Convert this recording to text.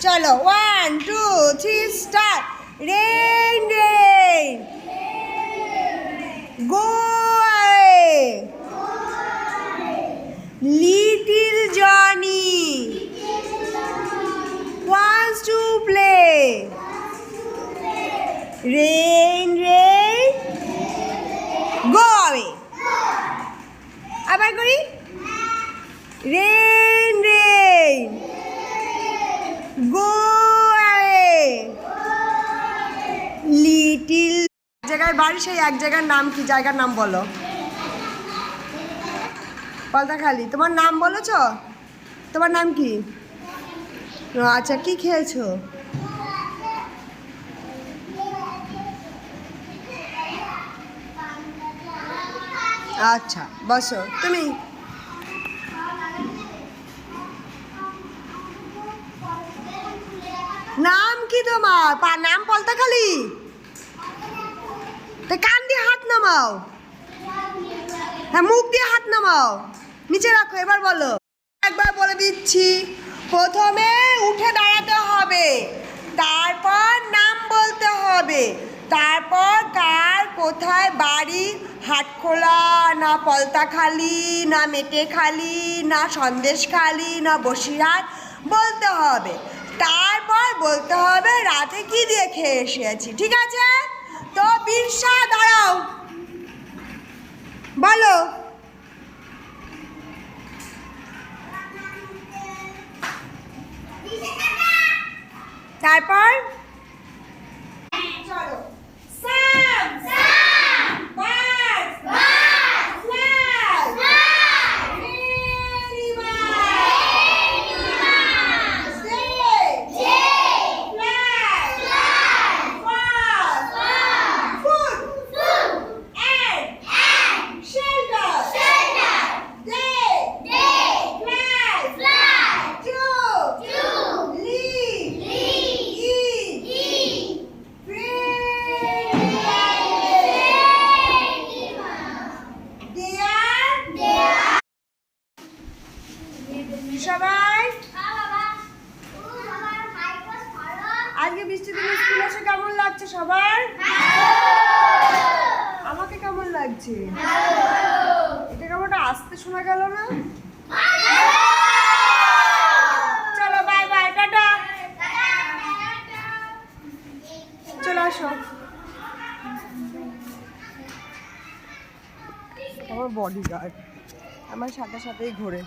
চলো 1 2 3 start. Rain rain go away, little Johnny wants to play, rain rain go away। আবার করি, rain rain go away, little. জায়গায় বাড়ি, সেই এক জায়গার নাম কি? জায়গার নাম বলো। পলতাখালি। তোমার নাম বলেছ? তোমার নাম কি? আচ্ছা, কি খেয়েছো? আচ্ছা বসো। তুমি নাম কি তোমার? নাম পলতাখালি। তা কান দিয়ে হাত নামাও। হ্যাঁ, মুখ দিয়ে হাত নামাও, নিচে রাখো। এবার বলো। একবার বলে দিচ্ছি, প্রথমে উঠে দাঁড়াতে হবে, তারপর নাম বলতে হবে, তারপর কার কোথায় বাড়ি, হাটখোলা না পলতাখালি না মেটেখালি না সন্দেশখালি না বসিরহাট বলতে হবে, তারপর বলতে হবে রাতে কি দিয়ে খেয়ে এসেছি। ঠিক আছে? তো বিরসা দাঁড়াও, বলো। তারপর চলো। Some some, bus bus, flag flag, very much, stay stay, flag flag, fast fast, food food, and shelter shelter, day day, flag flag, two two, live সবাই। আজকে বৃষ্টির দিনে স্কুল এসে কেমন লাগছে সবার? আমাকে কেমন লাগছে? এটা কেমন আসতে শোনা গেল না? চলো বাই বাই, টাটা। চলে আসো। আমার বডিগার্ড আমার সাথে সাথেই ঘোরে।